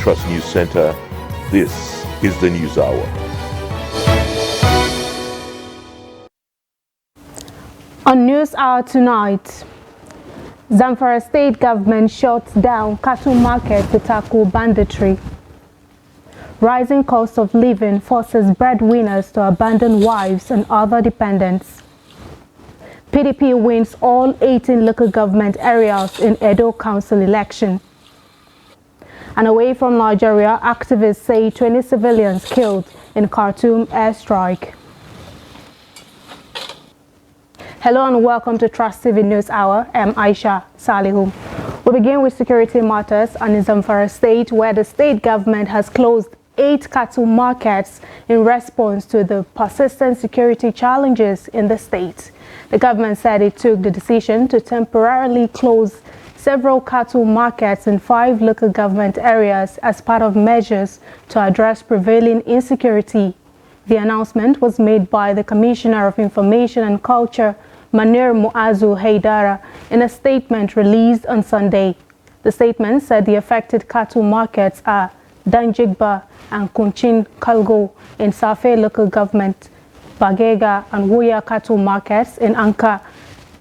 Trust News Center. This is the News Hour. On News Hour tonight, Zamfara state government shuts down cattle market to tackle banditry. Rising cost of living forces breadwinners to abandon wives and other dependents. PDP wins all 18 local government areas in Edo Council election. And away from Nigeria, activists say 20 civilians killed in Khartoum airstrike. Hello and welcome to Trust TV News Hour. I'm Aisha Salihu. We begin with security matters and in Zamfara state, where the state government has closed 8 cattle markets in response to the persistent security challenges in the state. The government said it took the decision to temporarily close several cattle markets in 5 local government areas as part of measures to address prevailing insecurity. The announcement was made by the Commissioner of Information and Culture, Manir Muazu Haidara, in a statement released on Sunday. The statement said the affected cattle markets are Danjigba and Kunchin Kalgo in Safe local government, Bagega and Wuya cattle markets in Anka,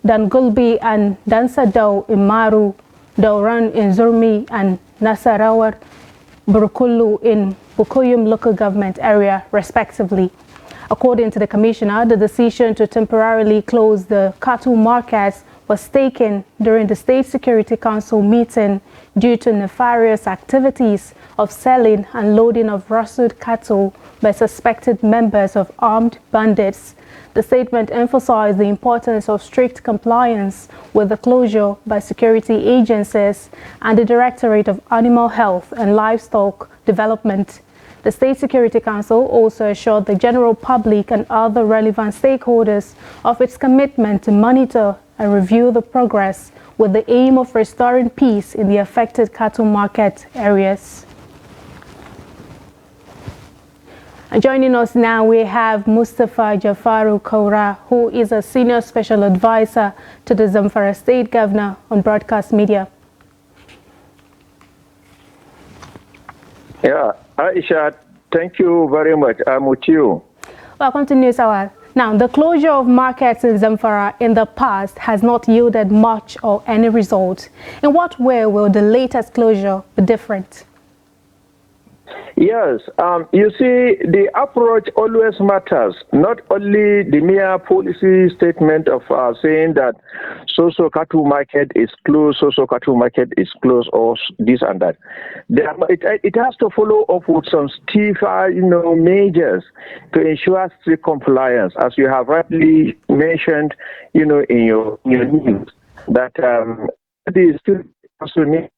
Dangulbi and Dansadao in Maru, Dauran in Zurmi and Nasarawar, Burkulu in Bukuyum local government area, respectively. According to the commissioner, the decision to temporarily close the cattle markets was taken during the State Security Council meeting due to nefarious activities of selling and loading of rustled cattle by suspected members of armed bandits. The statement emphasized the importance of strict compliance with the closure by security agencies and the Directorate of Animal Health and Livestock Development. The State Security Council also assured the general public and other relevant stakeholders of its commitment to monitor and review the progress with the aim of restoring peace in the affected cattle market areas. And joining us now, we have Mustafa Jafaru Kaura, who is a senior special advisor to the Zamfara State Governor on broadcast media. Yeah, Aisha, thank you very much. I'm with you. Welcome to News Hour. Now, the closure of markets in Zamfara in the past has not yielded much or any result. In what way will the latest closure be different? Yes, you see, the approach always matters. Not only the mere policy statement of saying that so-so cattle market is closed, so-so cattle market is closed, or this and that. It has to follow up with some stiffer, measures to ensure strict compliance, as you have rightly mentioned, in your news, that the still also need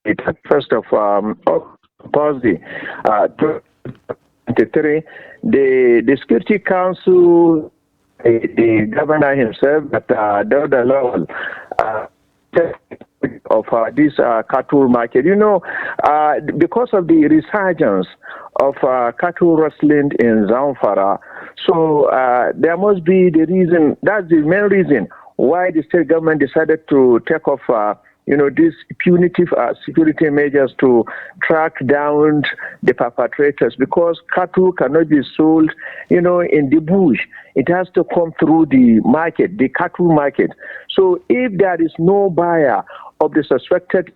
it first of Thursday, 23, the Security Council, the governor himself, that Dauda Lawal, of this cattle market. Because of the resurgence of cattle rustling in Zamfara, so there must be the reason, that's the main reason why the state government decided to take off these punitive security measures to track down the perpetrators, because cattle cannot be sold, in the bush. It has to come through the market, the cattle market. So if there is no buyer of the suspected,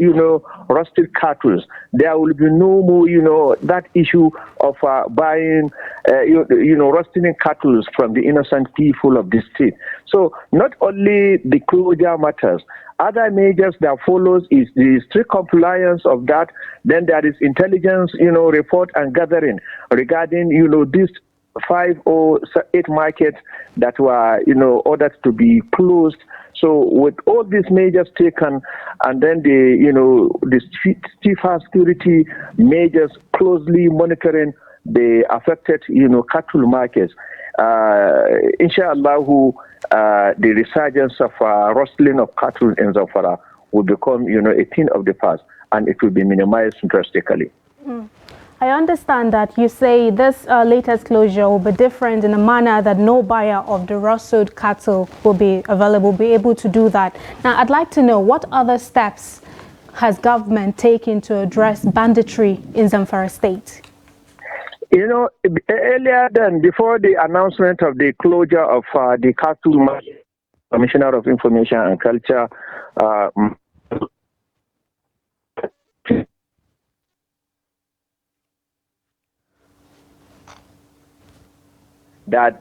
rusted cattle, there will be no more, that issue of buying, rusting cattle from the innocent people of the state. So not only the closure matters, other measures that follows is the strict compliance of that. Then there is intelligence, report and gathering regarding, these 5 or 8 markets that were, ordered to be closed. So with all these measures taken, and then the stiffer security measures closely monitoring the affected, cattle markets, inshallah, the resurgence of rustling of cattle in Zamfara will become, a thing of the past, and it will be minimized drastically. I understand that you say this latest closure will be different in a manner that no buyer of the rustled cattle will be available, be able to do that. Now, I'd like to know what other steps has government taken to address banditry in Zamfara State? You know, earlier than before the announcement of the closure of the cattle market, Commissioner of Information and Culture that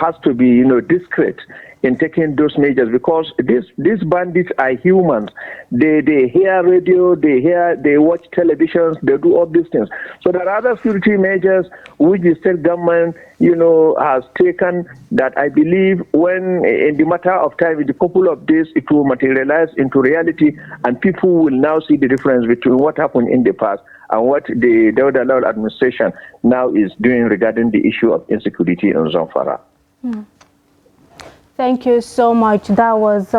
has to be, discreet in taking those measures, because these bandits are humans. They hear radio, they watch televisions, they do all these things. So there are other security measures which the state government, has taken that I believe when in the matter of time, in a couple of days, it will materialize into reality, and people will now see the difference between what happened in the past and what the Dauda Lawal administration now is doing regarding the issue of insecurity in Zamfara. Thank you so much. That was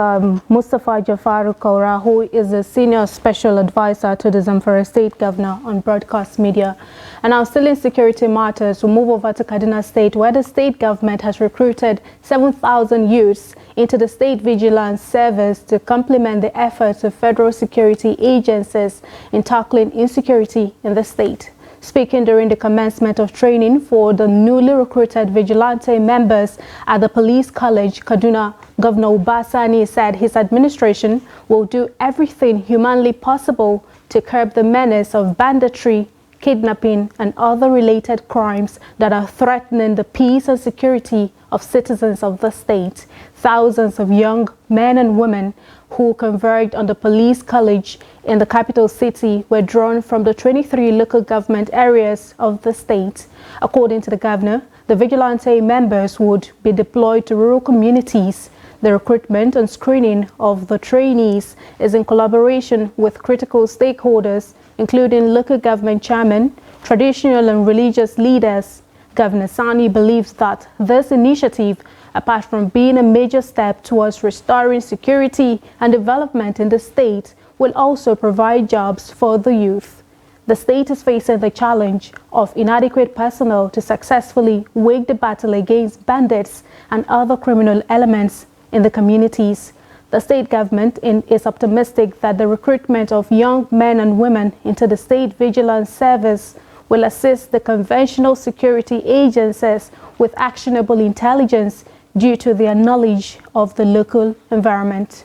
Mustafa Jafaru Kaura, who is a senior special advisor to the Zamfara State Governor on broadcast media. And now, still in security matters, we move over to Kaduna State, where the state government has recruited 7,000 youths into the State Vigilance Service to complement the efforts of federal security agencies in tackling insecurity in the state. Speaking during the commencement of training for the newly recruited vigilante members at the Police College, Kaduna, Governor Uba Sani said his administration will do everything humanly possible to curb the menace of banditry, kidnapping, and other related crimes that are threatening the peace and security of citizens of the state. Thousands of young men and women who converged on the Police College in the capital city were drawn from the 23 local government areas of the state. According to the governor, the vigilante members would be deployed to rural communities. The recruitment and screening of the trainees is in collaboration with critical stakeholders, including local government chairmen, traditional and religious leaders. Governor Sani believes that this initiative, apart from being a major step towards restoring security and development in the state, will also provide jobs for the youth. The state is facing the challenge of inadequate personnel to successfully wage the battle against bandits and other criminal elements in the communities. The state government is optimistic that the recruitment of young men and women into the State Vigilance Service will assist the conventional security agencies with actionable intelligence due to their knowledge of the local environment.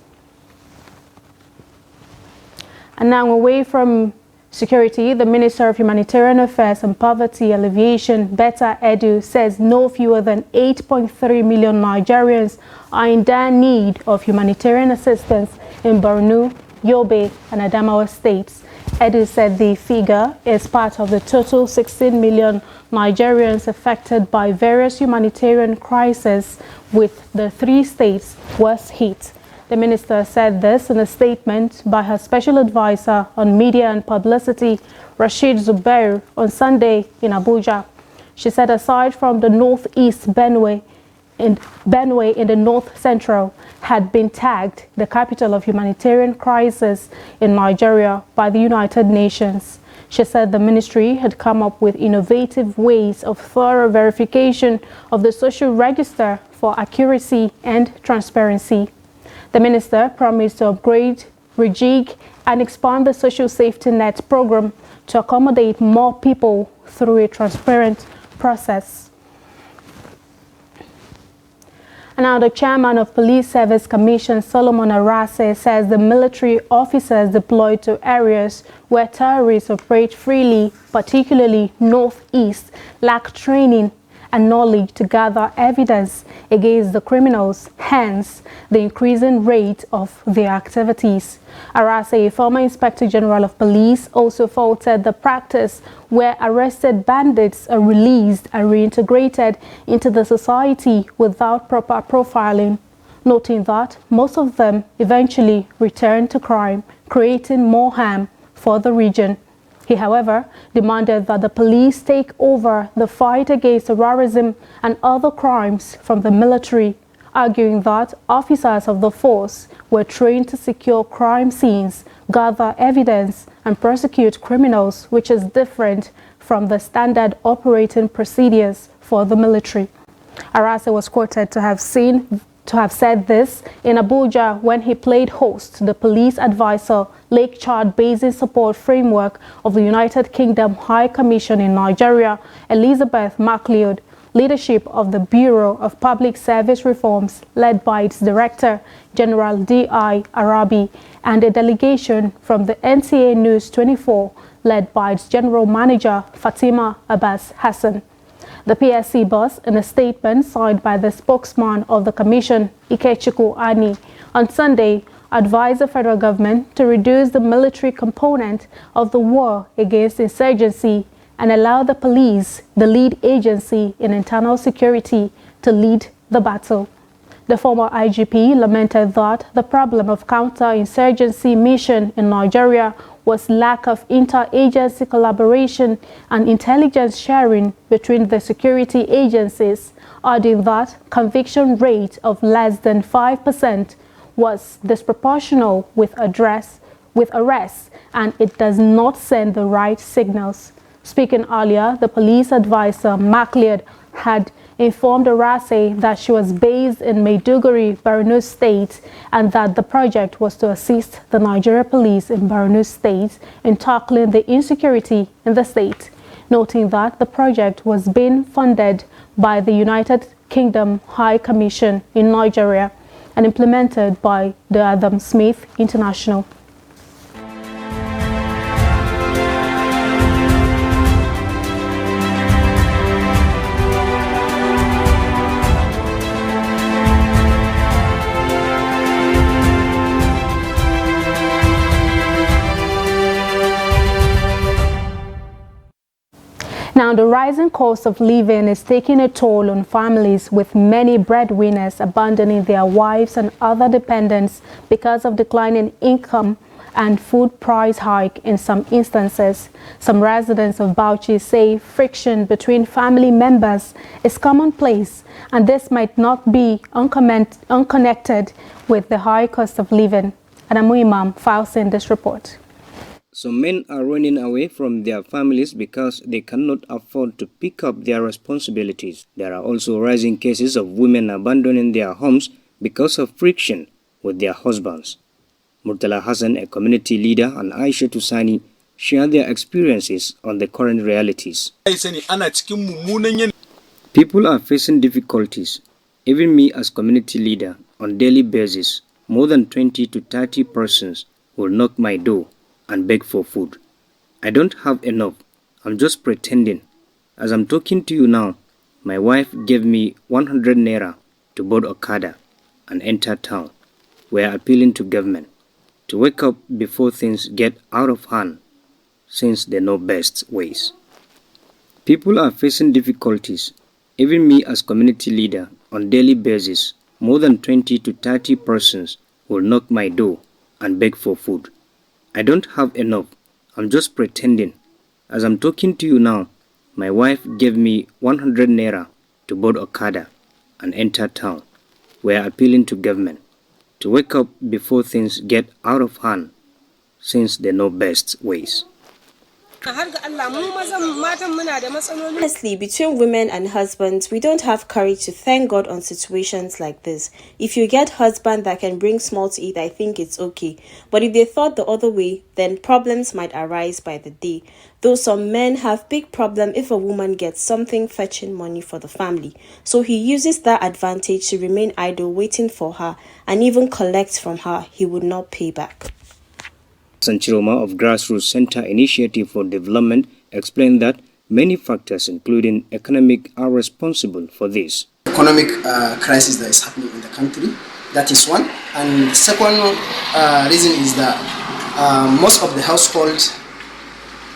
And now, away from security, the Minister of Humanitarian Affairs and Poverty Alleviation, Betta Edu, says no fewer than 8.3 million Nigerians are in dire need of humanitarian assistance in Borno, Yobe, and Adamawa states. Edu said the figure is part of the total 16 million Nigerians affected by various humanitarian crises, with the 3 states worst hit. The minister said this in a statement by her special advisor on media and publicity, Rashid Zubair, on Sunday in Abuja. She said aside from the northeast Benue in the north central had been tagged the capital of humanitarian crisis in Nigeria by the United Nations. She said the ministry had come up with innovative ways of thorough verification of the social register for accuracy and transparency. The minister promised to upgrade, rejig, and expand the social safety net program to accommodate more people through a transparent process. And now the chairman of Police Service Commission, Solomon Arase, says the military officers deployed to areas where terrorists operate freely, particularly northeast, lack training and knowledge to gather evidence against the criminals, hence the increasing rate of their activities. Arase, a former Inspector General of Police, also faulted the practice where arrested bandits are released and reintegrated into the society without proper profiling, noting that most of them eventually return to crime, creating more harm for the region. He, however, demanded that the police take over the fight against terrorism and other crimes from the military, arguing that officers of the force were trained to secure crime scenes, gather evidence, and prosecute criminals, which is different from the standard operating procedures for the military. Arase was quoted to have seen to have said this in Abuja when he played host to the police advisor Lake Chad Basin Support Framework of the United Kingdom High Commission in Nigeria, Elizabeth MacLeod, leadership of the Bureau of Public Service Reforms led by its Director General D.I. Arabi and a delegation from the NTA News 24 led by its General Manager Fatima Abbas Hassan. The PSC boss, in a statement signed by the spokesman of the Commission, Ikechukwu Ani, on Sunday, advised the federal government to reduce the military component of the war against insurgency and allow the police, the lead agency in internal security, to lead the battle. The former IGP lamented that the problem of counter-insurgency mission in Nigeria was lack of inter-agency collaboration and intelligence sharing between the security agencies, adding that conviction rate of less than 5% was disproportional with arrests, and it does not send the right signals. Speaking earlier, the police advisor MacLeod had informed Arase that she was based in Maiduguri, Borno State, and that the project was to assist the Nigeria police in Borno State in tackling the insecurity in the state, noting that the project was being funded by the United Kingdom High Commission in Nigeria and implemented by the Adam Smith International. Now, the rising cost of living is taking a toll on families, with many breadwinners abandoning their wives and other dependents because of declining income and food price hike in some instances. Some residents of Bauchi say friction between family members is commonplace, and this might not be unconnected with the high cost of living. Adamu Imam files in this report. Some men are running away from their families because they cannot afford to pick up their responsibilities. There are also rising cases of women abandoning their homes because of friction with their husbands. Murtala Hassan, a community leader, and Aisha Tusani share their experiences on the current realities. People are facing difficulties. Even me as community leader, on daily basis, more than 20 to 30 persons will knock my door and beg for food. I don't have enough. I'm just pretending. As I'm talking to you now, my wife gave me 100 naira to board Okada and enter town. We are appealing to government to wake up before things get out of hand, since they know best ways. People are facing difficulties. Even me as community leader, on daily basis, more than 20 to 30 persons will knock my door and beg for food. I don't have enough. I'm just pretending. As I'm talking to you now, my wife gave me 100 naira to board Okada and enter town. We are appealing to government to wake up before things get out of hand, since they know best ways. Honestly, between women and husbands, we don't have courage to thank God on situations like this. If you get husband that can bring small to eat, I think it's okay. But if they thought the other way, then problems might arise by the day. Though some men have big problem if a woman gets something fetching money for the family. So he uses that advantage to remain idle waiting for her, and even collects from her he would not pay back. Sanchiroma of Grassroots Center Initiative for Development explained that many factors, including economic, are responsible for this. Economic crisis that is happening in the country, that is one. And the second reason is that most of the households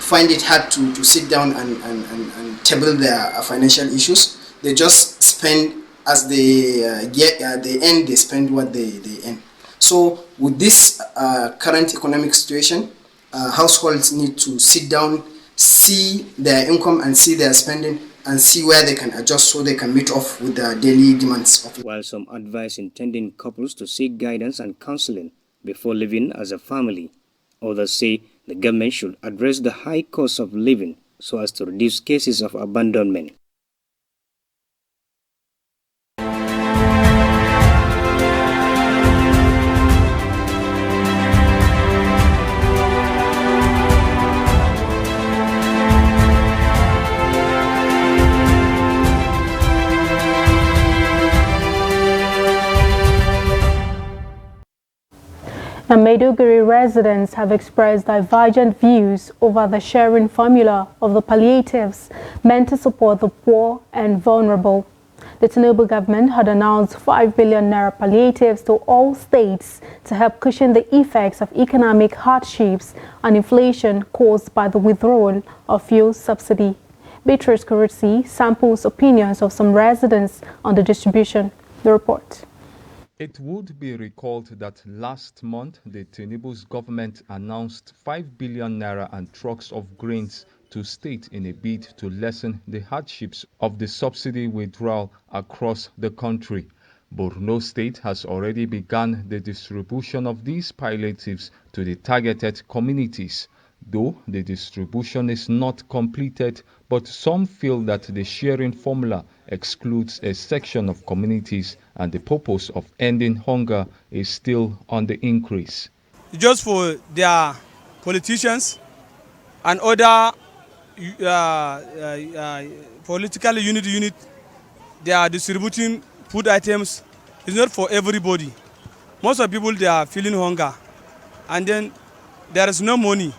find it hard to sit down and table their financial issues. They just spend as they end, they spend what they earn. So with this current economic situation, households need to sit down, see their income and see their spending, and see where they can adjust so they can meet off with the daily demands. While some advise intending couples to seek guidance and counseling before living as a family, others say the government should address the high cost of living so as to reduce cases of abandonment. Now, Maiduguri residents have expressed divergent views over the sharing formula of the palliatives meant to support the poor and vulnerable. The Tinubu government had announced 5 billion naira palliatives to all states to help cushion the effects of economic hardships and inflation caused by the withdrawal of fuel subsidy. Beatrice Kurusi samples opinions of some residents on the distribution. The report. It would be recalled that last month, the Tinubu's government announced 5 billion naira and trucks of grains to state in a bid to lessen the hardships of the subsidy withdrawal across the country. Borno State has already begun the distribution of these palliatives to the targeted communities. Though the distribution is not completed, but some feel that the sharing formula excludes a section of communities and the purpose of ending hunger is still on the increase. Just for their politicians and other political unit, they are distributing food items. It's not for everybody. Most of the people, they are feeling hunger, and then there is no money.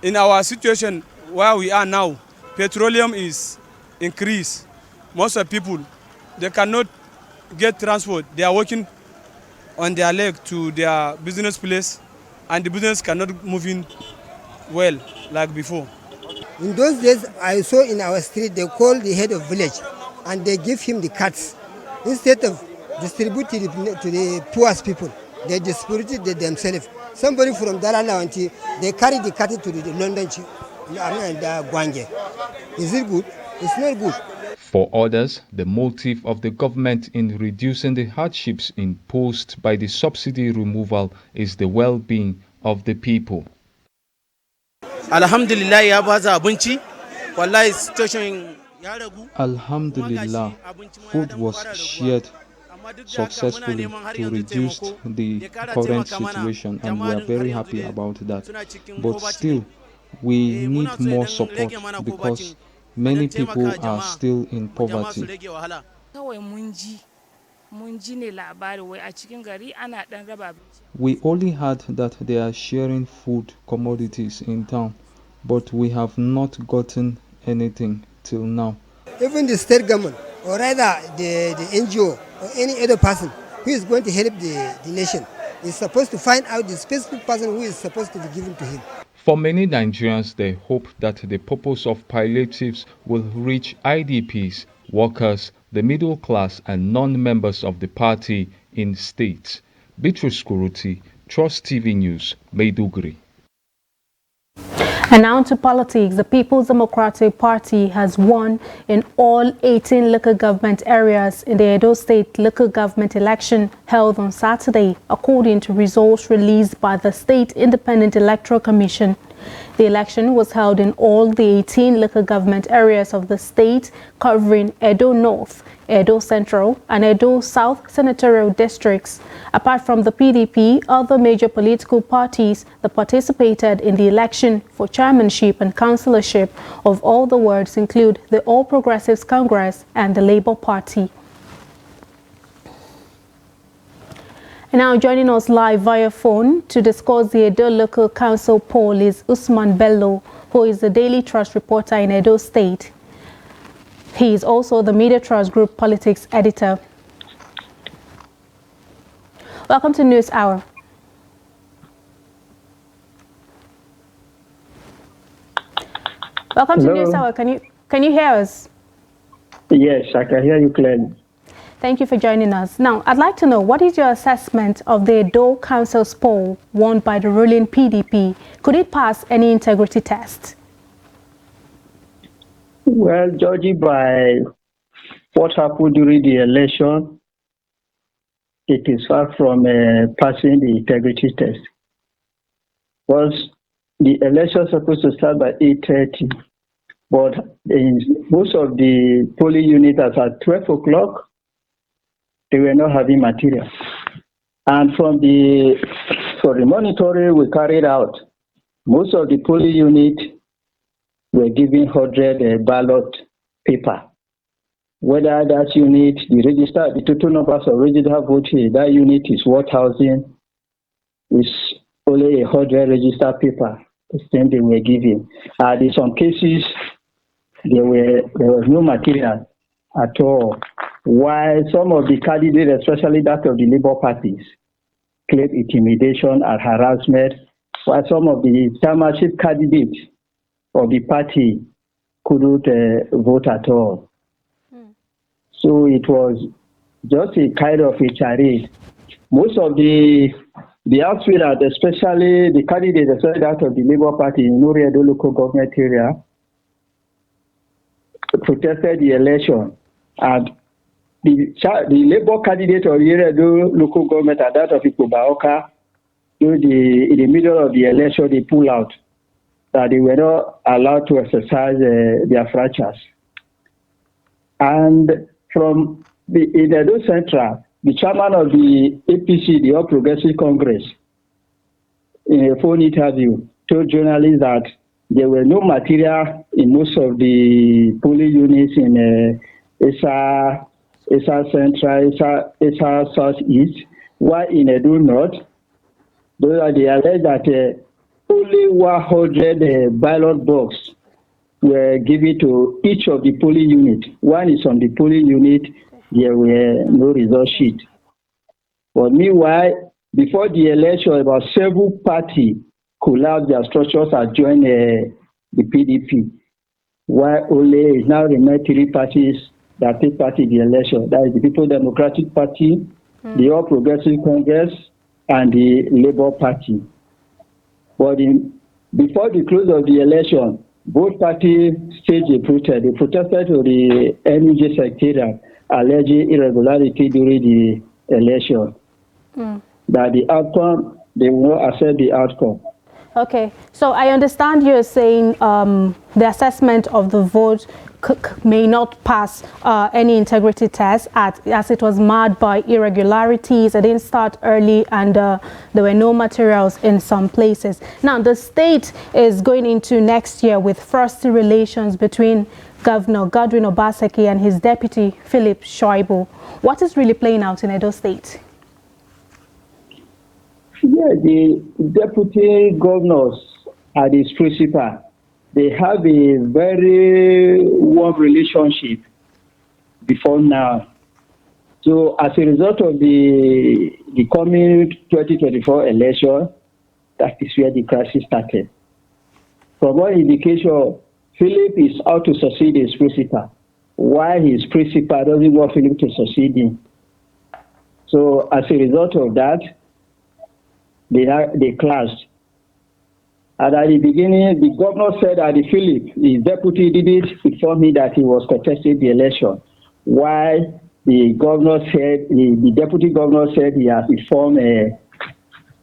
In our situation where we are now, petroleum is increased. Most of the people, they cannot get transport. They are working on their leg to their business place, and the business cannot move in well like before. In those days, I saw in our street, they call the head of village, and they give him the cards. Instead of distributing it to the poorest people, they distributed it themselves. Somebody from Daralawanti, they carry the card to the London and Gwange. Is it good? It's not good. For others, the motive of the government in reducing the hardships imposed by the subsidy removal is the well-being of the people. Alhamdulillah, ya baza abinci. Wallahi situation ya ragu. Alhamdulillah, food was shared successfully to reduce the current situation, and we are very happy about that. But still, we need more support because many people are still in poverty. We only heard that they are sharing food commodities in town, but we have not gotten anything till now. Even the state government, or rather the NGO, or any other person who is going to help the nation, is supposed to find out the specific person who is supposed to be given to him. For many Nigerians, they hope that the purpose of palliatives will reach IDPs, workers, the middle class, and non-members of the party in states. Beatrice Kuruti, Trust TV News, Maiduguri. And now to politics. The People's Democratic Party has won in all 18 local government areas in the Edo State local government election held on Saturday, according to results released by the State Independent Electoral Commission. The election was held in all the 18 local government areas of the state, covering Edo North, Edo Central, and Edo South senatorial districts. Apart from the PDP, other major political parties that participated in the election for chairmanship and councillorship of all the wards include the All Progressives Congress and the Labour Party. And now joining us live via phone to discuss the Edo Local Council poll is Usman Bello, who is the Daily Trust reporter in Edo State. He is also the Media Trust Group politics editor. Welcome to News Hour. Welcome to News Hour. Can you hear us? Yes, I can hear you clearly. Thank you for joining us. Now, I'd like to know, what is your assessment of the Edo Council's poll won by the ruling PDP? Could it pass any integrity test? Well, judging by what happened during the election, it is far from passing the integrity test. Because the election is supposed to start by 8:30, but in most of the polling units at 12 o'clock, they were not having material. And for the monitoring we carried out, most of the polling units were given 100 ballot paper. Whether that unit, the total numbers of registered voters, that unit is 1,000, with only 100 registered paper, the same they were given. And in some cases, there was no material at all. While some of the candidates, especially that of the Labour parties, claimed intimidation and harassment, while some of the chairmanship candidates of the party couldn't vote at all. So it was just a kind of a charade. Most of the aspirants, especially the candidates, especially that of the Labour Party in Oredo local government area, protested the election. And the Labour candidate of the Oredo local government and that of Ikobaoka, in the middle of the election, they pulled out, that they were not allowed to exercise their franchise. And from in Edo Central, the chairman of the APC, the All Progressive Congress, in a phone interview, told journalists that there were no material in most of the polling units in Esa Central, Esa Southeast, while in Edo North, they alleged that only 100 ballot boxes were given to each of the polling units. One is on the polling unit, there were no result sheet. But meanwhile, before the election, about several parties collapsed their structures and joined the PDP, while only is now remain 3 parties that take part in the election. That is the People's Democratic Party, the All Progressive Congress, and the Labour Party. But before the close of the election, both parties staged a protest. They protested to the NUJ Secretariat, alleging irregularity during the election. That the outcome, they will not accept the outcome. Okay, so I understand you're saying the assessment of the vote may not pass any integrity test as it was marred by irregularities. It didn't start early and there were no materials in some places. Now, the state is going into next year with frosty relations between Governor Godwin Obaseki and his deputy, Philip Shoibu. What is really playing out in Edo State? Yeah, the deputy governors are the principal. They have a very warm relationship before now. So as a result of the coming 2024 election, that is where the crisis started. From one indication, Philip is out to succeed his principal, while his principal doesn't want Philip to succeed him. So as a result of that, they clashed. And at the beginning, the governor said that Philip, his deputy, didn't inform me that he was contesting the election. While the governor said, the deputy governor said he has informed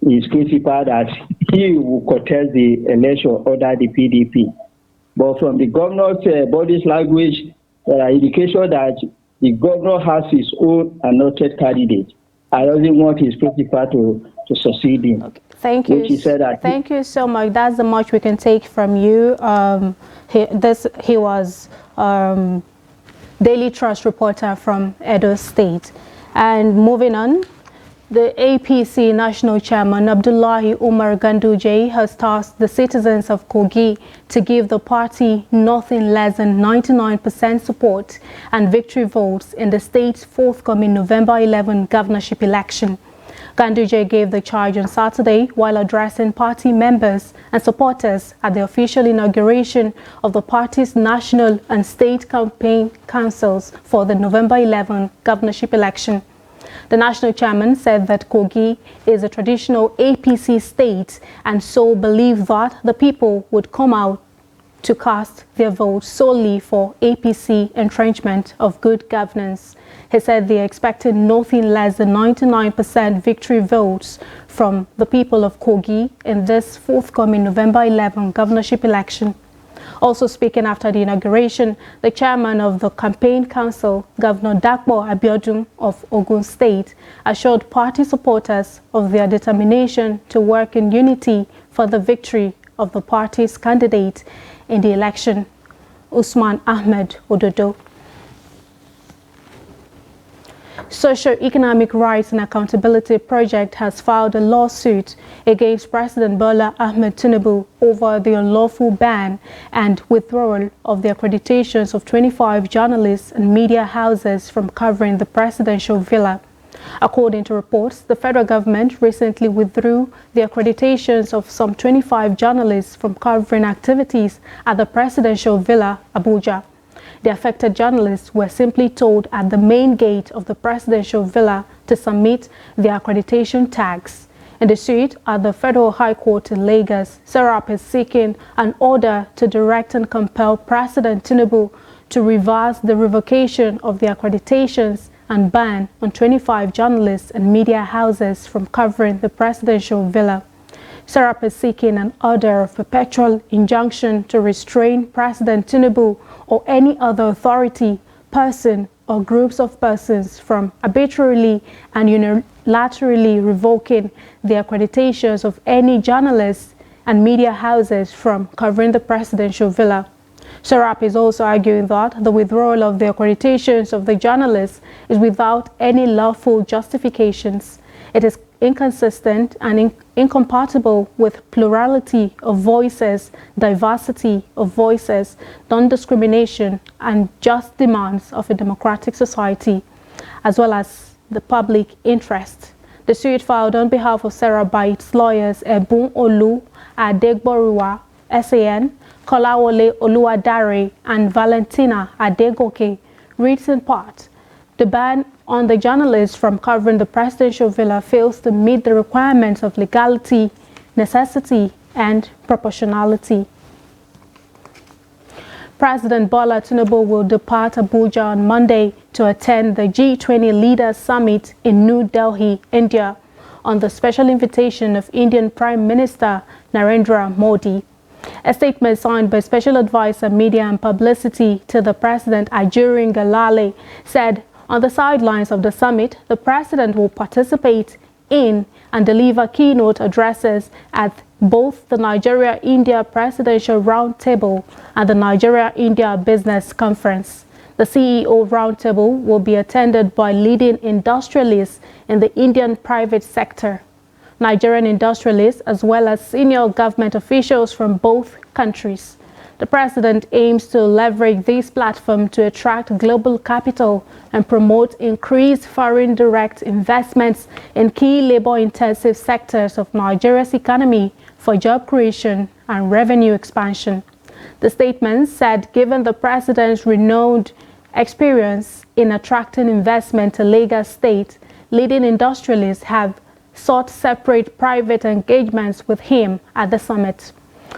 his principal that he will contest the election under the PDP. But from the governor's body's language, there are indications that the governor has his own anointed candidate. I doesn't want his principal to succeed him. Okay. Thank you. Thank you so much. That's the much we can take from you. He was Daily Trust reporter from Edo State. And moving on, the APC National Chairman Abdullahi Umar Ganduje has tasked the citizens of Kogi to give the party nothing less than 99% support and victory votes in the state's forthcoming November 11 governorship election. Ganduje gave the charge on Saturday while addressing party members and supporters at the official inauguration of the party's national and state campaign councils for the November 11 governorship election. The national chairman said that Kogi is a traditional APC state and so believed that the people would come out to cast their vote solely for APC entrenchment of good governance. He said they expected nothing less than 99% victory votes from the people of Kogi in this forthcoming November 11 governorship election. Also speaking after the inauguration, the chairman of the campaign council, Governor Dakpo Abiodun of Ogun State, assured party supporters of their determination to work in unity for the victory of the party's candidate in the election, Usman Ahmed Ododo. Socio-Economic Rights and Accountability Project has filed a lawsuit against President Bola Ahmed Tinubu over the unlawful ban and withdrawal of the accreditations of 25 journalists and media houses from covering the presidential villa. According to reports, the federal government recently withdrew the accreditations of some 25 journalists from covering activities at the presidential villa, Abuja. The affected journalists were simply told at the main gate of the presidential villa to submit their accreditation tags. In the suit at the Federal High Court in Lagos, Serap is seeking an order to direct and compel President Tinubu to reverse the revocation of the accreditations and ban on 25 journalists and media houses from covering the presidential villa. Serap is seeking an order of perpetual injunction to restrain President Tinubu or any other authority, person, or groups of persons from arbitrarily and unilaterally revoking the accreditations of any journalists and media houses from covering the presidential villa. Serap is also arguing that the withdrawal of the accreditations of the journalists is without any lawful justifications. It is inconsistent and incompatible with plurality of voices, diversity of voices, non-discrimination, and just demands of a democratic society, as well as the public interest. The suit filed on behalf of Serap by its lawyers Ebun Olu Adegboruwa, SAN, Kolawole Oluwadare, and Valentina Adegoke reads in part, the ban on the journalists from covering the presidential villa fails to meet the requirements of legality, necessity, and proportionality. President Bola Tinubu will depart Abuja on Monday to attend the G20 Leaders Summit in New Delhi, India, on the special invitation of Indian Prime Minister Narendra Modi. A statement signed by Special Advisor Media and Publicity to the President Ajurin Galale said, on the sidelines of the summit, the President will participate in and deliver keynote addresses at both the Nigeria-India Presidential Roundtable and the Nigeria-India Business Conference. The CEO Roundtable will be attended by leading industrialists in the Indian private sector, Nigerian industrialists, as well as senior government officials from both countries. The President aims to leverage this platform to attract global capital and promote increased foreign direct investments in key labor-intensive sectors of Nigeria's economy for job creation and revenue expansion. The statement said, given the President's renowned experience in attracting investment to Lagos State, leading industrialists have sought separate private engagements with him at the summit.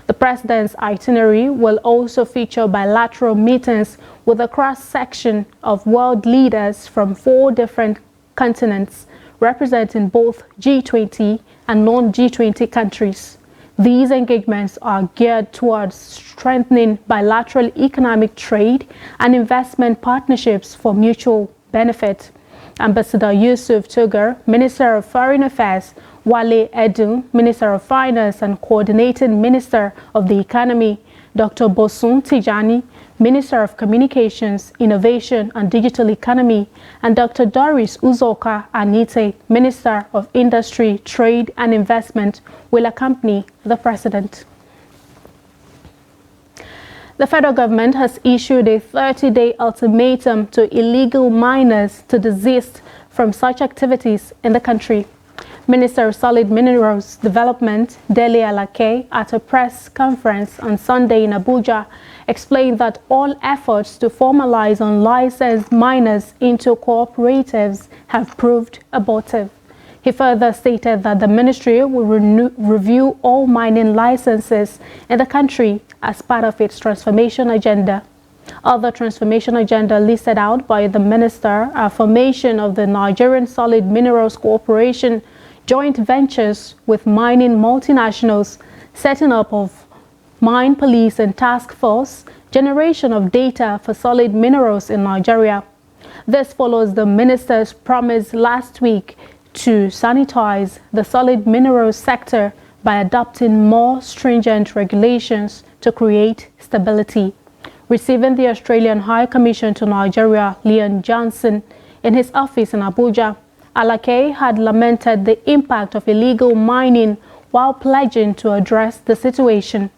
The President's itinerary will also feature bilateral meetings with a cross-section of world leaders from 4 different continents, representing both G20 and non-G20 countries. These engagements are geared towards strengthening bilateral economic trade and investment partnerships for mutual benefit. Ambassador Yusuf Tugar, Minister of Foreign Affairs, Wale Edun, Minister of Finance and Coordinating Minister of the Economy, Dr. Bosun Tijani, Minister of Communications, Innovation and Digital Economy, and Dr. Doris Uzoka Anite, Minister of Industry, Trade and Investment, will accompany the President. The federal government has issued a 30-day ultimatum to illegal miners to desist from such activities in the country. Minister of Solid Minerals Development, Dele Alake, at a press conference on Sunday in Abuja, explained that all efforts to formalize unlicensed miners into cooperatives have proved abortive. He further stated that the ministry will review all mining licenses in the country as part of its transformation agenda. Other transformation agenda listed out by the minister are formation of the Nigerian Solid Minerals Corporation, joint ventures with mining multinationals, setting up of mine police and task force, generation of data for solid minerals in Nigeria. This follows the minister's promise last week to sanitize the solid minerals sector by adopting more stringent regulations to create stability. Receiving the Australian High Commission to Nigeria, Leon Johnson, In his office in Abuja, Alake had lamented the impact of illegal mining while pledging to address the situation.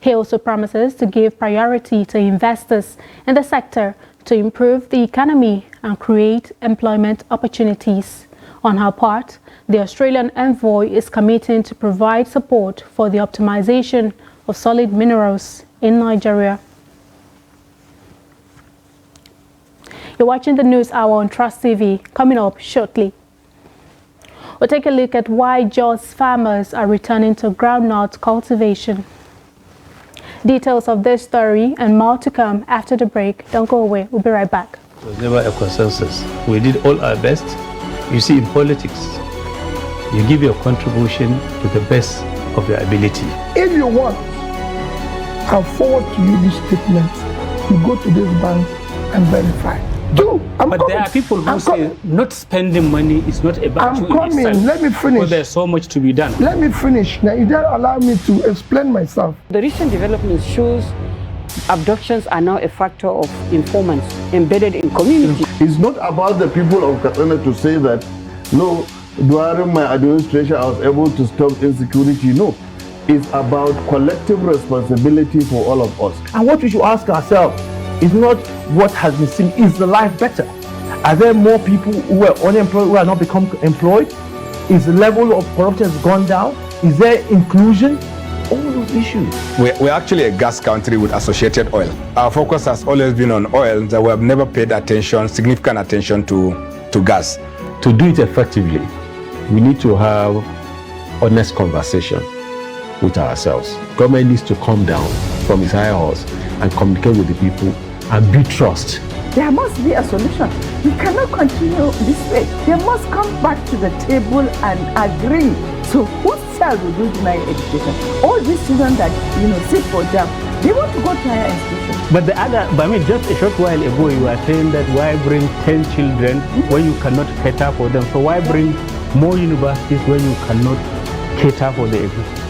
He also promises to give priority to investors in the sector to improve the economy and create employment opportunities. On her part, the Australian envoy is committing to provide support for the optimization of solid minerals in Nigeria. You're watching the News Hour on Trust TV. Coming up shortly, we'll take a look at why Jos farmers are returning to groundnut cultivation. Details of this story and more to come after the break. Don't go away. We'll be right back. It was never a consensus. We did all our best. You see, in politics, you give your contribution to the best of your ability. If you want, I'll forward to you this statement. You go to this bank and verify. But there are people who say not spending money is not a virtue in itself. Let me finish. Because there's so much to be done. Let me finish. Now, if that allow me to explain myself. The recent development shows abductions are now a factor of informants embedded in community. It's not about the people of Katsina to say that, no, during my administration I was able to stop insecurity. No, it's about collective responsibility for all of us. And what we should ask ourselves is not what has been seen, is the life better? Are there more people who are unemployed who are not become employed? Is the level of corruption has gone down? Is there inclusion? All those issues. We're actually a gas country with associated oil. Our focus has always been on oil, that we have never paid significant attention to gas. To do it effectively, we need to have honest conversation with ourselves. Government needs to come down from its high horse and communicate with the people and build trust. There must be a solution. We cannot continue this way. They must come back to the table and agree. So whose child will do deny education? All these children that sit for jam, they want to go to higher institutions. But just a short while ago you were saying that why bring 10 children when you cannot cater for them? So why bring more universities when you cannot cater for the existing?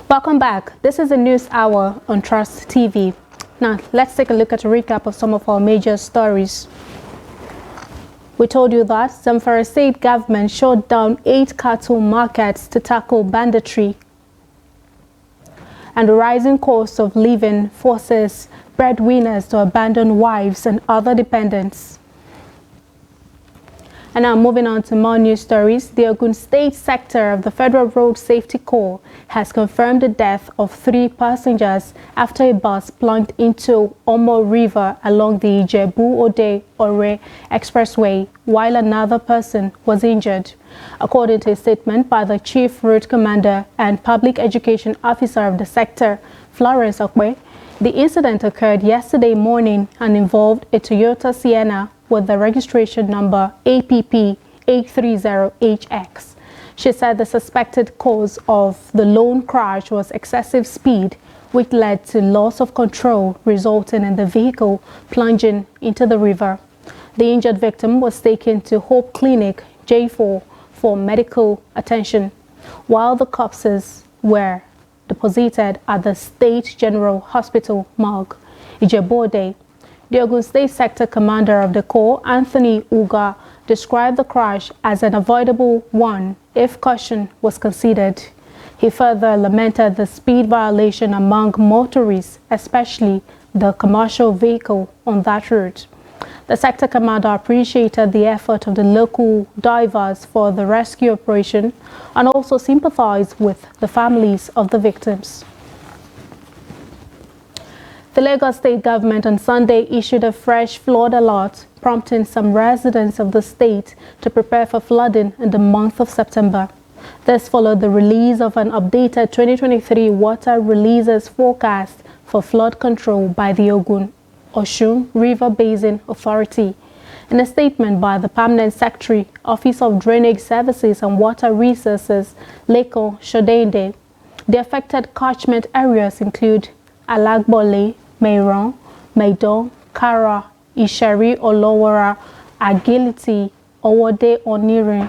Welcome back. This is the News Hour on Trust TV. Now, let's take a look at a recap of some of our major stories. We told you that Zamfara state government shut down 8 cattle markets to tackle banditry. And the rising cost of living forces breadwinners to abandon wives and other dependents. And now moving on to more news stories, the Ogun State sector of the Federal Road Safety Corps has confirmed the death of 3 passengers after a bus plunged into Omo River along the Ijebu-Ode-Ore Expressway, while another person was injured. According to a statement by the Chief Route Commander and Public Education Officer of the sector, Florence Okwe, the incident occurred yesterday morning and involved a Toyota Sienna with the registration number APP 830HX. She said the suspected cause of the lone crash was excessive speed, which led to loss of control, resulting in the vehicle plunging into the river. The injured victim was taken to Hope Clinic, J4, for medical attention, while the corpses were deposited at the State General Hospital morgue, Ijebu-Ode. The Ogun State Sector Commander of the Corps, Anthony Uga, described the crash as an avoidable one if caution was considered. He further lamented the speed violation among motorists, especially the commercial vehicle on that route. The sector commander appreciated the effort of the local divers for the rescue operation and also sympathized with the families of the victims. The Lagos State government on Sunday issued a fresh flood alert, prompting some residents of the state to prepare for flooding in the month of September. This followed the release of an updated 2023 water releases forecast for flood control by the Ogun-Osun River Basin Authority. In a statement by the Permanent Secretary, Office of Drainage Services and Water Resources, Leko Shodende, the affected catchment areas include Alagbole, Meiron, Maidon, Kara, Ishari Olowara, Agility, Owode Onirin,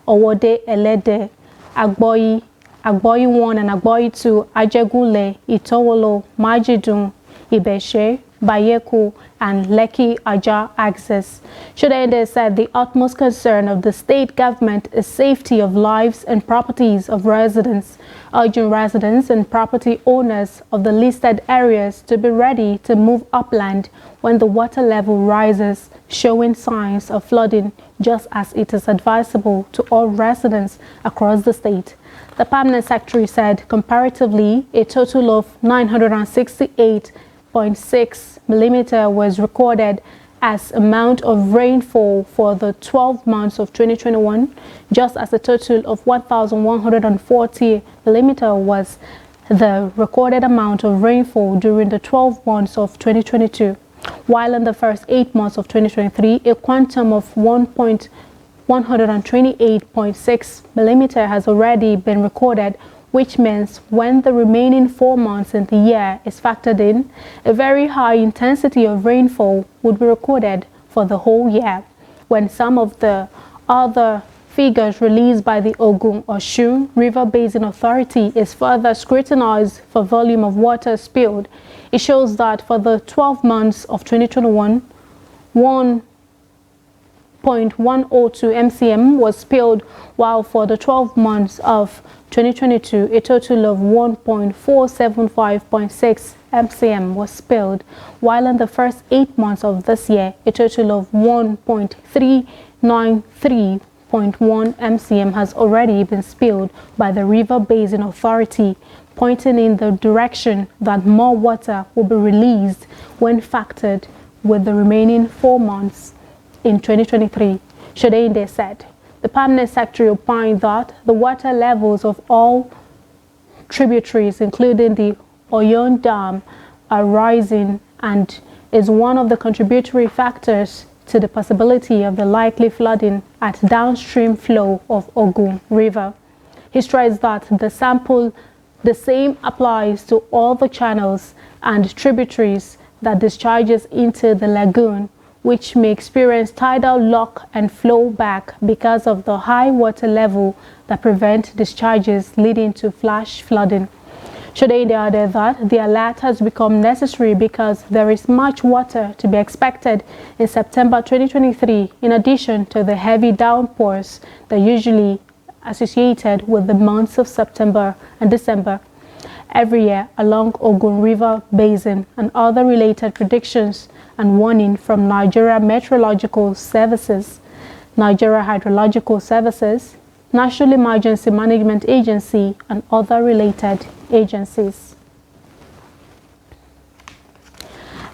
Owode Elede, Agboyi 1 and Agboyi 2, Ajegule, Itowolo, Majidun, Ibeshe, Bayeku, and Lekki Aja access. Shodende said the utmost concern of the state government is safety of lives and properties of residents, urging residents and property owners of the listed areas to be ready to move upland when the water level rises, showing signs of flooding, just as it is advisable to all residents across the state. The Permanent Secretary said comparatively a total of 968.6 millimeter was recorded as amount of rainfall for the 12 months of 2021, just as a total of 1,140 millimeter was the recorded amount of rainfall during the 12 months of 2022, while in the first 8 months of 2023, a quantum of 128.6 millimeter has already been recorded, which means when the remaining 4 months in the year is factored in, a very high intensity of rainfall would be recorded for the whole year. When some of the other figures released by the Ogun-Osun River Basin Authority is further scrutinized for volume of water spilled, it shows that for the 12 months of 2021, 1.102 MCM was spilled, while for the 12 months of 2022, a total of 1.475.6 MCM was spilled, while in the first 8 months of this year, a total of 1.393.1 MCM has already been spilled by the River Basin Authority, pointing in the direction that more water will be released when factored with the remaining 4 months in 2023, Shodende said. The Permanent Secretary opined that the water levels of all tributaries, including the Oyon Dam, are rising and is one of the contributory factors to the possibility of the likely flooding at downstream flow of Ogun River. He stressed that the same applies to all the channels and tributaries that discharges into the lagoon, which may experience tidal lock and flow back because of the high water level that prevent discharges leading to flash flooding. Shodende added that the alert has become necessary because there is much water to be expected in September 2023, in addition to the heavy downpours that are usually associated with the months of September and December every year along Ogun River Basin, and other related predictions and warning from Nigeria Meteorological Services Nigeria Hydrological Services, National Emergency Management Agency, and other related agencies.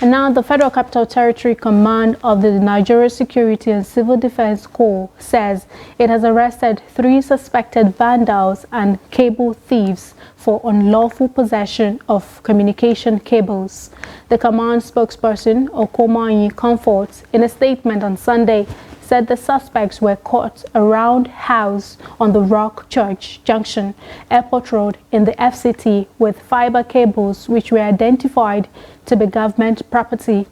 And now the Federal Capital Territory Command of the Nigeria Security and Civil Defense Corps says it has arrested 3 suspected vandals and cable thieves for unlawful possession of communication cables. The command spokesperson, Okomanyi Comfort, in a statement on Sunday, said the suspects were caught around house on the Rock Church Junction, Airport Road in the FCT with fiber cables which were identified to be government property.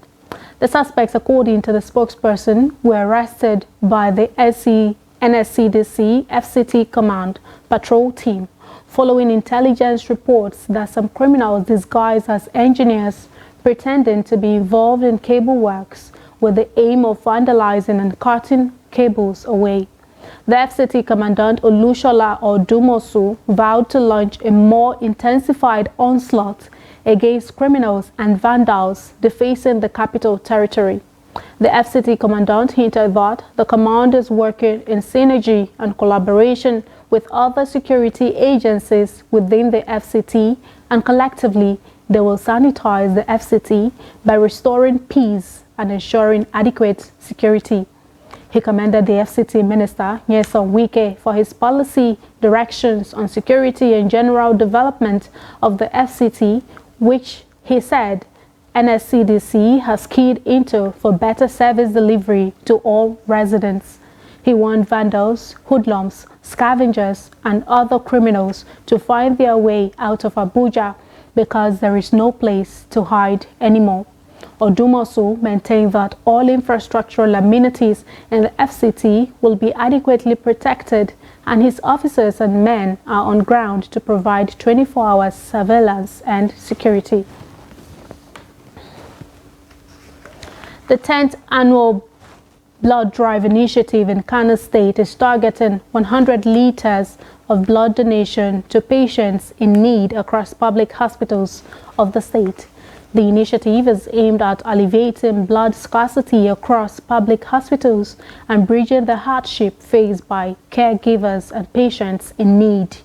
The suspects, according to the spokesperson, were arrested by the NSCDC FCT Command Patrol Team following intelligence reports that some criminals disguised as engineers pretending to be involved in cable works with the aim of vandalizing and cutting cables away. The FCT Commandant Olushola Odumosu vowed to launch a more intensified onslaught against criminals and vandals defacing the capital territory. The FCT Commandant hinted that the command is working in synergy and collaboration with other security agencies within the FCT, and collectively they will sanitize the FCT by restoring peace and ensuring adequate security. He commended the FCT Minister, Nyesom Wike, for his policy directions on security and general development of the FCT, which he said NSCDC has keyed into for better service delivery to all residents. He warned vandals, hoodlums, scavengers, and other criminals to find their way out of Abuja because there is no place to hide anymore. Odumosu maintained that all infrastructural amenities in the FCT will be adequately protected, and his officers and men are on ground to provide 24-hour surveillance and security. The 10th annual blood drive initiative in Kano State is targeting 100 liters of blood donation to patients in need across public hospitals of the state. The initiative is aimed at alleviating blood scarcity across public hospitals and bridging the hardship faced by caregivers and patients in need.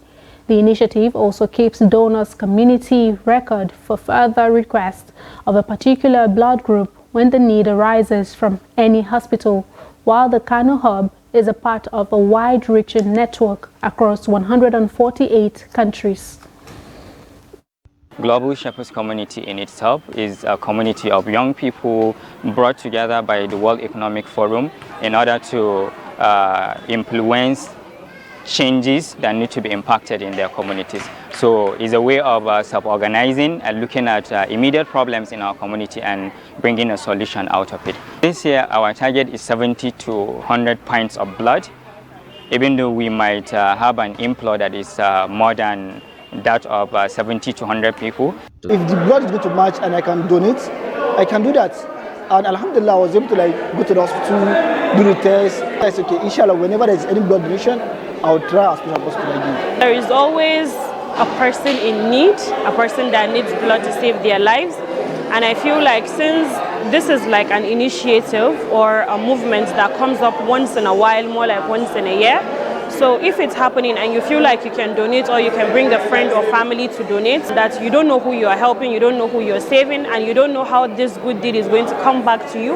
The initiative also keeps donors' community record for further requests of a particular blood group when the need arises from any hospital, while the Kano Hub is a part of a wide-reaching network across 148 countries. Global Shepherds Community in itself is a community of young people brought together by the World Economic Forum in order to influence changes that need to be impacted in their communities. So it's a way of self-organizing and looking at immediate problems in our community and bringing a solution out of it. This year our target is 70 to 100 pints of blood, even though we might have an inflow that is more than that of 70 to 100 people. If the blood is going to match and I can donate, I can do that. And Alhamdulillah, I was able to go to the hospital, do the test. That's okay. Inshallah, whenever there's any blood donation, I'll try as much as possible again. There is always a person in need, a person that needs blood to save their lives. And I feel like since this is like an initiative or a movement that comes up once in a while, more like once in a year, so if it's happening and you feel like you can donate or you can bring a friend or family to donate, that you don't know who you are helping, you don't know who you're saving, and you don't know how this good deed is going to come back to you.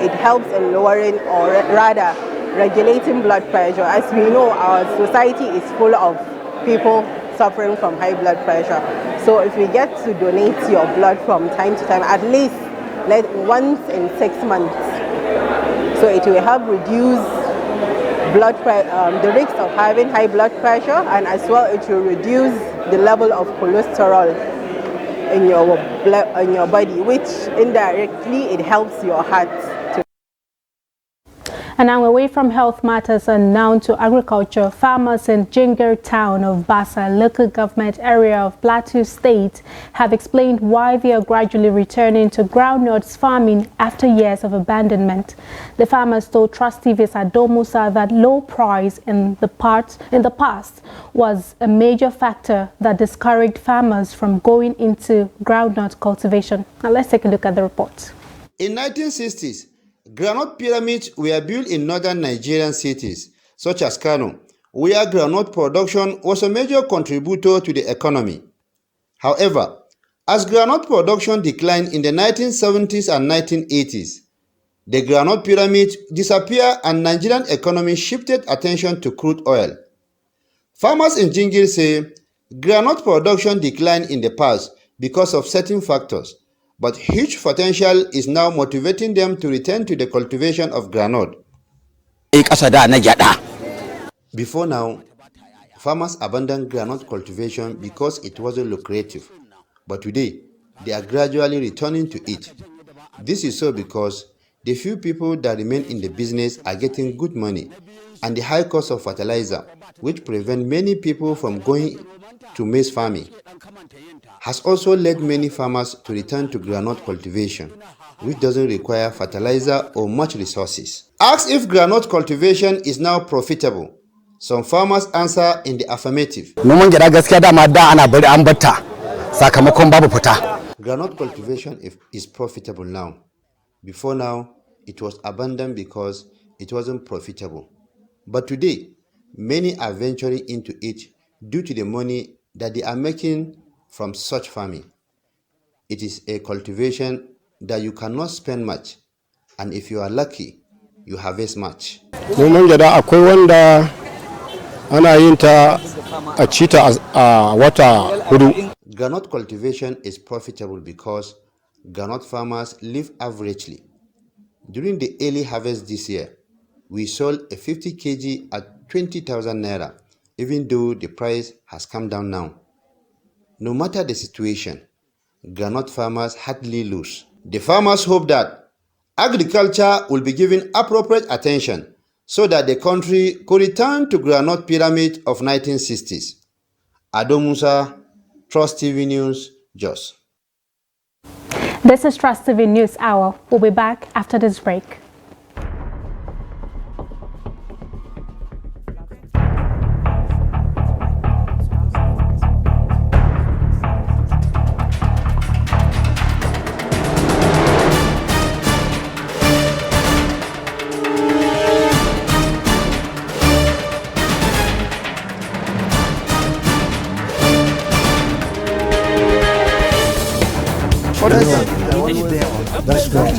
It helps in lowering or rather regulating blood pressure. As we know, our society is full of people suffering from high blood pressure. So if we get to donate your blood from time to time, at least once in 6 months, so it will help reduce the risk of having high blood pressure, and as well it will reduce the level of cholesterol in your body, which indirectly it helps your heart. And now away from health matters and now to agriculture. Farmers in Jinger town of Basa, local government area of Plateau State, have explained why they are gradually returning to groundnuts farming after years of abandonment. The farmers told Trust TV's Adomusa that low price in the past was a major factor that discouraged farmers from going into groundnut cultivation. Now let's take a look at the report. In 1960s, Groundnut pyramids were built in northern Nigerian cities, such as Kano, where groundnut production was a major contributor to the economy. However, as groundnut production declined in the 1970s and 1980s, the groundnut pyramid disappeared and Nigerian economy shifted attention to crude oil. Farmers in Jingir say groundnut production declined in the past because of certain factors, but huge potential is now motivating them to return to the cultivation of groundnut. Before now, farmers abandoned groundnut cultivation because it wasn't lucrative, but today they are gradually returning to it. This is so because the few people that remain in the business are getting good money, and the high cost of fertilizer, which prevent many people from going to maize farming, has also led many farmers to return to groundnut cultivation, which doesn't require fertilizer or much resources. Asked if groundnut cultivation is now profitable, some farmers answer in the affirmative. Groundnut cultivation is profitable now. Before now, it was abandoned because it wasn't profitable. But today, many are venturing into it due to the money that they are making from such farming. It is a cultivation that you cannot spend much, and if you are lucky, you harvest much. Groundnut cultivation is profitable because groundnut farmers live averagely. During the early harvest this year, we sold a 50 kg at 20,000 naira, even though the price has come down now. No matter the situation, groundnut farmers hardly lose. The farmers hope that agriculture will be given appropriate attention so that the country could return to groundnut pyramid of 1960s. Ado Musa, Trust TV News, Jos. This is Trust TV News Hour. We'll be back after this break. That's great.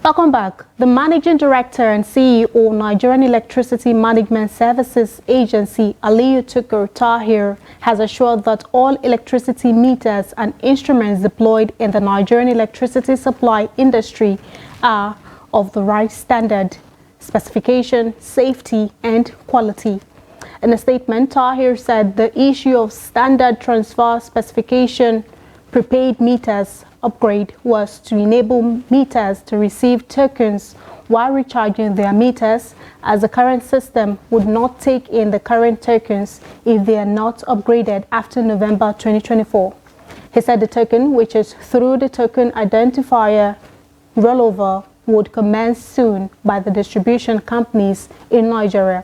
Welcome back. The Managing Director and CEO Nigerian Electricity Management Services Agency, Aliyu Tukur Tahir, has assured that all electricity meters and instruments deployed in the Nigerian electricity supply industry are of the right standard, specification, safety, and quality. In a statement, Tahir said the issue of standard transfer specification prepaid meters upgrade was to enable meters to receive tokens while recharging their meters, as the current system would not take in the current tokens if they are not upgraded after November 2024. He said the token, which is through the token identifier rollover, would commence soon by the distribution companies in Nigeria.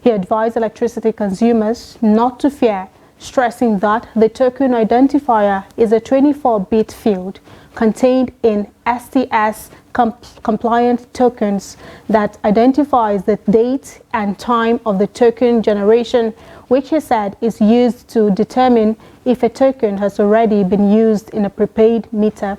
He advised electricity consumers not to fear, stressing that the token identifier is a 24-bit field contained in STS compliant tokens that identifies the date and time of the token generation, which he said is used to determine if a token has already been used in a prepaid meter.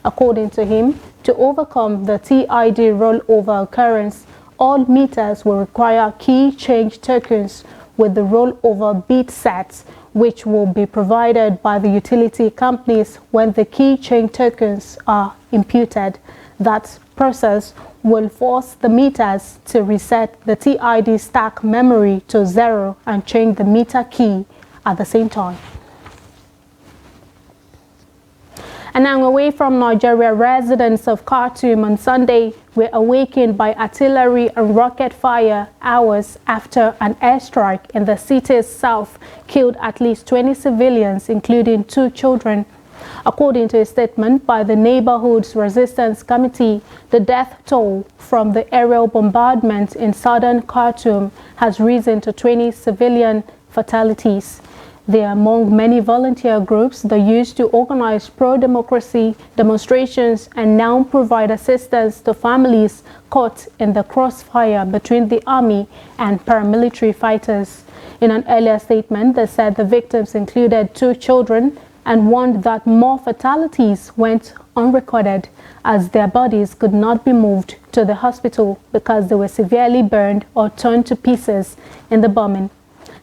According to him, to overcome the TID rollover occurrence, all meters will require key change tokens with the rollover bit sets, which will be provided by the utility companies when the key chain tokens are imputed. That process will force the meters to reset the TID stack memory to 0 and change the meter key at the same time. And now away from Nigeria, residents of Khartoum on Sunday were awakened by artillery and rocket fire hours after an airstrike in the city's south killed at least 20 civilians, including 2 children. According to a statement by the Neighborhood Resistance Committee, the death toll from the aerial bombardment in southern Khartoum has risen to 20 civilian fatalities. They are among many volunteer groups that used to organize pro-democracy demonstrations and now provide assistance to families caught in the crossfire between the army and paramilitary fighters. In an earlier statement, they said the victims included 2 children and warned that more fatalities went unrecorded as their bodies could not be moved to the hospital because they were severely burned or torn to pieces in the bombing.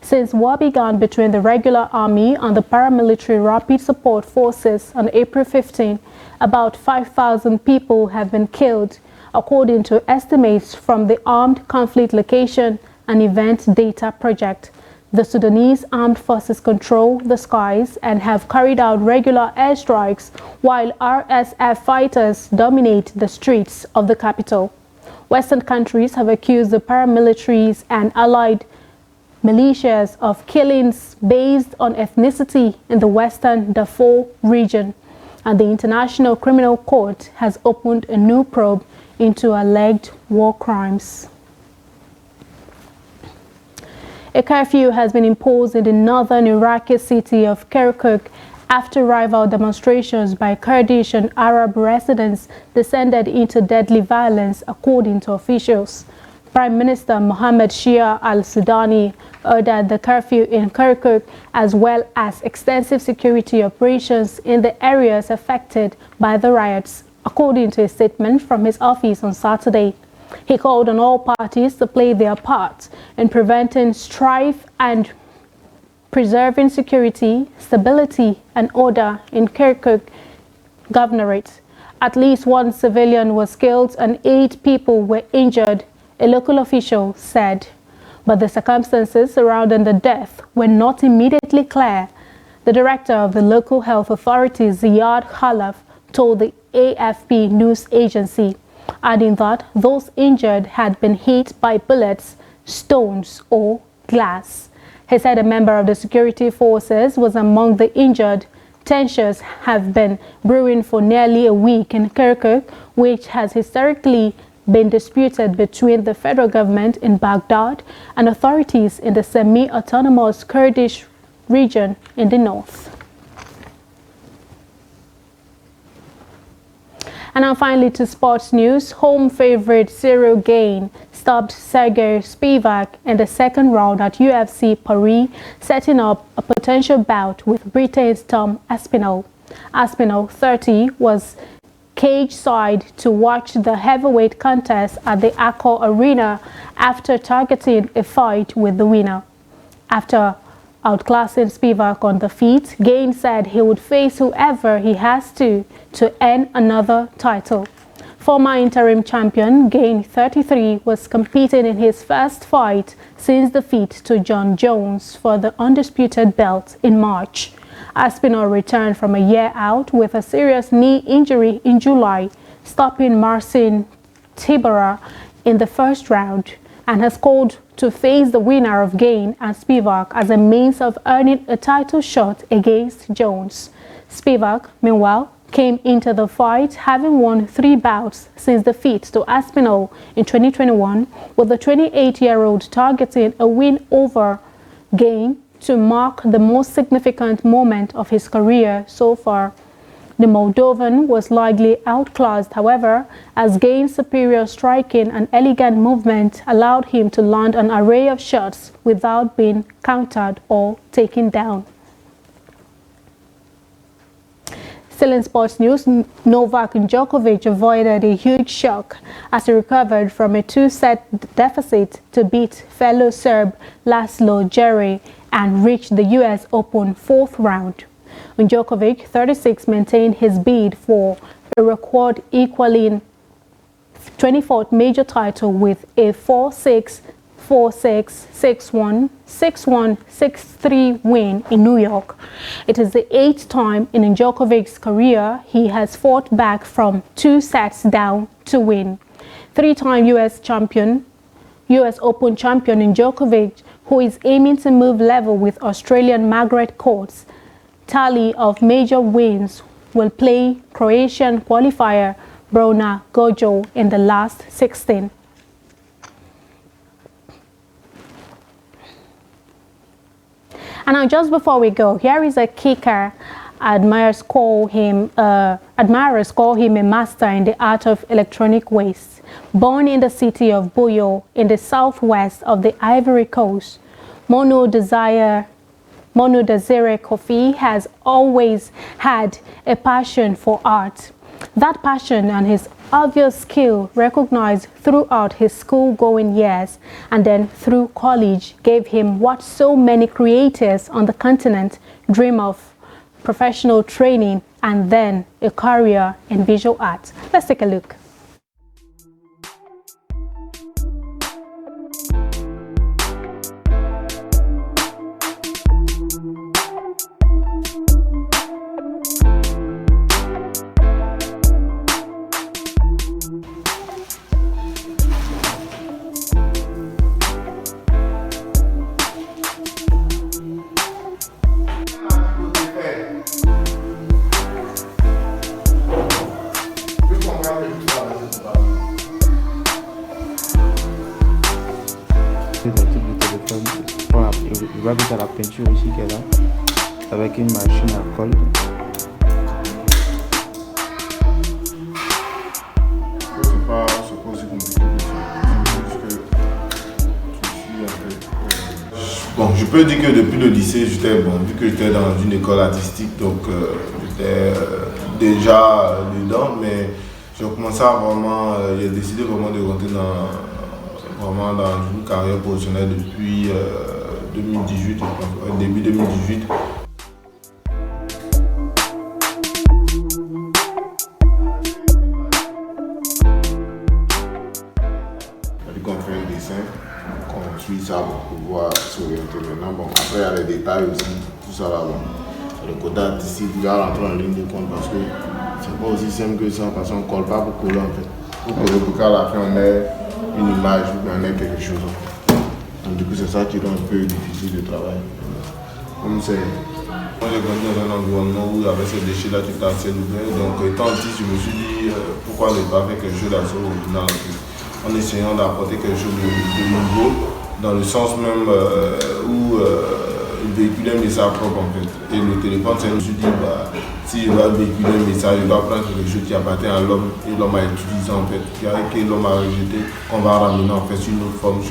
Since war began between the regular army and the paramilitary rapid support forces on April 15, about 5,000 people have been killed, according to estimates from the Armed Conflict Location and Event Data Project. The Sudanese armed forces control the skies and have carried out regular airstrikes, while RSF fighters dominate the streets of the capital. Western countries have accused the paramilitaries and allied militias of killings based on ethnicity in the Western Darfur region, and the International Criminal Court has opened a new probe into alleged war crimes. A curfew has been imposed in the northern Iraqi city of Kirkuk after rival demonstrations by Kurdish and Arab residents descended into deadly violence, according to officials. Prime Minister Mohammed Shia al-Sudani ordered the curfew in Kirkuk as well as extensive security operations in the areas affected by the riots, according to a statement from his office on Saturday. He called on all parties to play their part in preventing strife and preserving security, stability, and order in Kirkuk Governorate. At least 1 civilian was killed and 8 people were injured, a local official said. But the circumstances surrounding the death were not immediately clear. The director of the local health authority, Ziad Khalaf, told the AFP news agency, adding that those injured had been hit by bullets, stones, or glass. He said a member of the security forces was among the injured. Tensions have been brewing for nearly a week in Kirkuk, which has historically been disputed between the federal government in Baghdad and authorities in the semi-autonomous Kurdish region in the north. And now finally to sports news. Home favorite Cyril Gane stopped Sergey Spivak in the second round at UFC Paris, setting up a potential bout with Britain's Tom Aspinall. Aspinall, 30, was cage-side to watch the heavyweight contest at the Accor Arena after targeting a fight with the winner. After outclassing Spivak on the feet, Gane said he would face whoever he has to earn another title. Former interim champion Gane, 33, was competing in his first fight since defeat to John Jones for the undisputed belt in March. Aspinall returned from a year out with a serious knee injury in July, stopping Marcin Tybura in the first round, and has called to face the winner of Gane and Spivak as a means of earning a title shot against Jones. Spivak, meanwhile, came into the fight having won 3 bouts since defeat to Aspinall in 2021, with the 28-year-old targeting a win over Gane to mark the most significant moment of his career so far. The Moldovan was largely outclassed, however, as Gane's superior striking and elegant movement allowed him to land an array of shots without being countered or taken down. Still in sports news, Novak Djokovic avoided a huge shock as he recovered from a 2-set deficit to beat fellow Serb Laslo Djere and reached the US Open 4th round. Djokovic, 36, maintained his bid for a record equaling 24th major title with a 4-6, 4-6, 6-1, 6-1, 6-3 win in New York. It is the 8th time in Djokovic's career he has fought back from 2 sets down to win. 3-time US Open champion Djokovic, who is aiming to move level with Australian Margaret Court's tally of major wins will play Croatian qualifier Brona Gojo in the last 16. And now, just before we go, here is a kicker. Admirers call him a master in the art of electronic waste. Born in the city of Buyo in the southwest of the Ivory Coast, Mono Desire Kofi has always had a passion for art. That passion and his obvious skill recognized throughout his school-going years and then through college gave him what so many creators on the continent dream of: professional training and then a career in visual arts. Let's take a look. Il va vite à la peinture ici qui est là, avec une machine à colle. C'est pas aussi compliqué que ça. Bon, je peux dire que depuis le lycée, vu que j'étais dans une école artistique, donc j'étais déjà dedans, mais j'ai commencé à vraiment, j'ai décidé vraiment de rentrer dans une carrière professionnelle depuis 2018, début 2018. On fait un dessin, qu'on suit ça pour pouvoir s'orienter maintenant. Bon, après, il y a les détails aussi, tout ça là. Bon. Le côté artistique, il va rentrer en ligne de compte parce que c'est pas aussi simple que ça, parce qu'on ne colle pas pour coller en fait. Pour qu'à la fin on ait une image ou on ait quelque chose. Donc du coup c'est ça qui rend un peu difficile de travailler. Comme c'est... Moi j'ai grandi dans un environnement où il y avait ces déchets là qui étaient assez ouverts. Donc étant petit, je me suis dit pourquoi ne pas faire quelque chose d'assez original en essayant d'apporter quelque chose de nouveau, dans le sens même où il véhicule un message propre en fait. Et le téléphone, je me suis dit, si il va véhiculer un message, il doit prendre quelque chose qui appartient à l'homme et l'homme a utilisé en fait, que l'homme a rejeté, qu'on va ramener en fait sur une autre forme.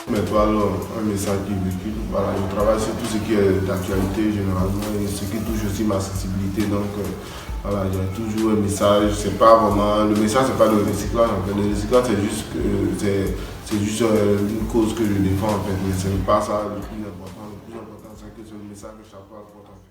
Mais voilà, un message qui véhicule. Voilà, je travaille sur tout ce qui est d'actualité généralement et ce qui touche aussi ma sensibilité. Donc voilà, il y a toujours un message. C'est pas vraiment, le message c'est pas le recyclage en fait. Le recyclage c'est juste que c'est juste une cause que je défends en fait, mais ce n'est pas ça le plus important. Le plus important c'est que c'est le message que chaque fois apporte en fait.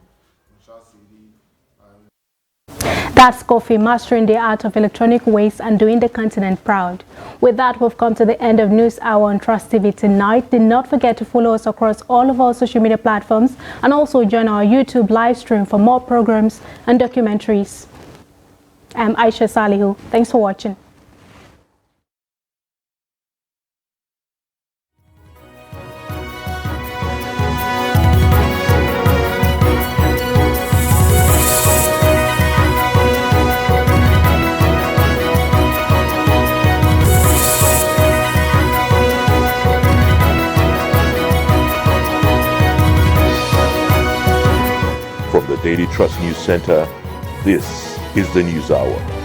That's Kofi mastering the art of electronic waste and doing the continent proud. With that, we've come to the end of News Hour on Trust TV tonight. Do not forget to follow us across all of our social media platforms and also join our YouTube live stream for more programs and documentaries. I'm Aisha Salihu. Thanks for watching. From the Daily Trust News Center, this is the News Hour.